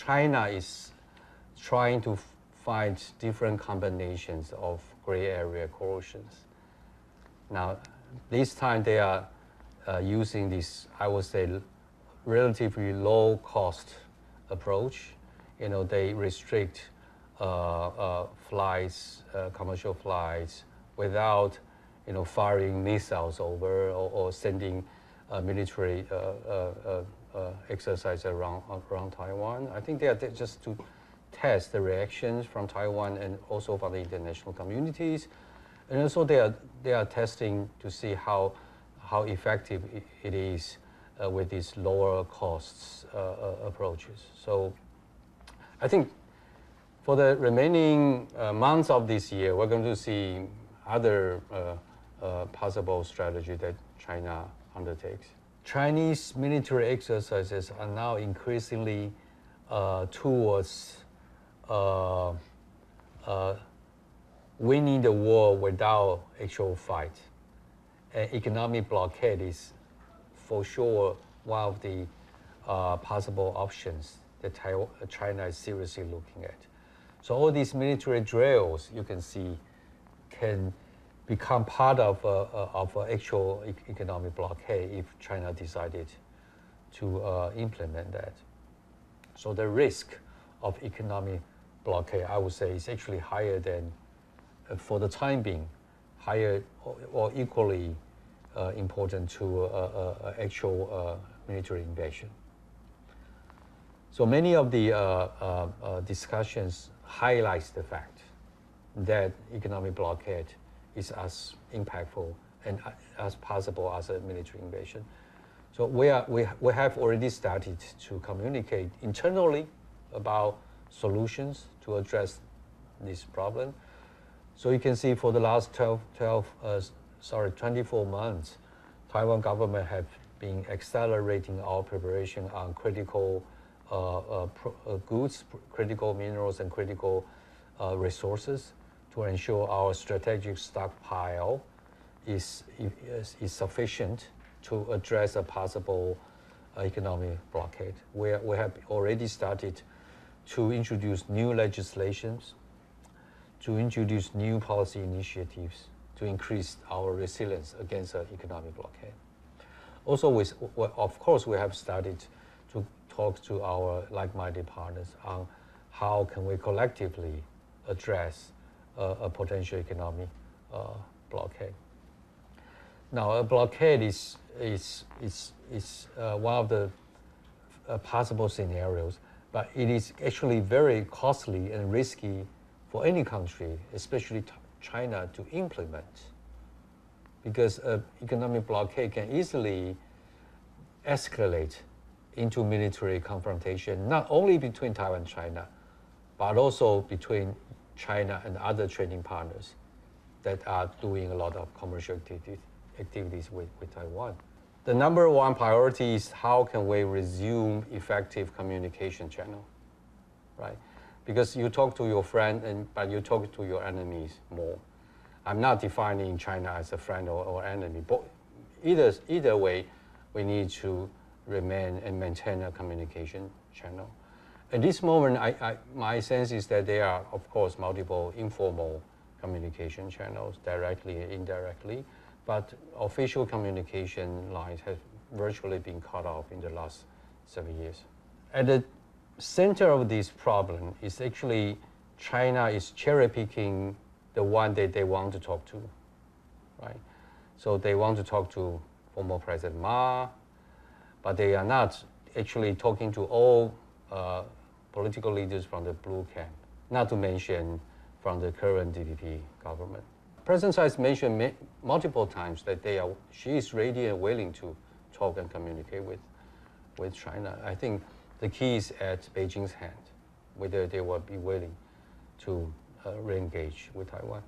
China is trying to find different combinations of gray area coalitions. Now, this time they are using this, I would say, relatively low cost approach. They restrict flights, commercial flights, without firing missiles over or sending military exercise around Taiwan. I think they are just to test the reactions from Taiwan and also from the international communities, and also they are testing to see how effective it is with these lower costs approaches. So I think for the remaining months of this year, we're going to see other possible strategy that China undertakes. Chinese military exercises are now increasingly towards winning the war without actual fight. Economic blockade is for sure one of the possible options that China is seriously looking at. So all these military drills you can see can become part of an actual economic blockade if China decided to implement that. So the risk of economic blockade, I would say, is actually higher than, for the time being, higher or equally important to actual military invasion. So many of the discussions highlights the fact that economic blockade is as impactful and as possible as a military invasion. So we have already started to communicate internally about solutions to address this problem. So you can see for the last 24 months, Taiwan government have been accelerating our preparation on critical goods, critical minerals, and critical resources to ensure our strategic stockpile is sufficient to address a possible economic blockade. We have already started to introduce new legislations, to introduce new policy initiatives to increase our resilience against an economic blockade. Also, of course, we have started to talk to our like-minded partners on how can we collectively address a potential economic blockade. Now, a blockade is one of the possible scenarios, but it is actually very costly and risky for any country, especially China, to implement, because an economic blockade can easily escalate into military confrontation, not only between Taiwan and China, but also between China and other trading partners that are doing a lot of commercial activities with Taiwan. The number one priority is how can we resume effective communication channel, right? Because you talk to your friend, but you talk to your enemies more. I'm not defining China as a friend or enemy, but either way, we need to remain and maintain a communication channel. At this moment, my sense is that there are, of course, multiple informal communication channels, directly and indirectly, but official communication lines have virtually been cut off in the last 7 years. At the center of this problem is actually China is cherry-picking the one that they want to talk to, right? So they want to talk to former President Ma, but they are not actually talking to all political leaders from the blue camp, not to mention from the current DPP government. President Tsai has mentioned multiple times that she is ready and willing to talk and communicate with China. I think the key is at Beijing's hand, whether they will be willing to re-engage with Taiwan.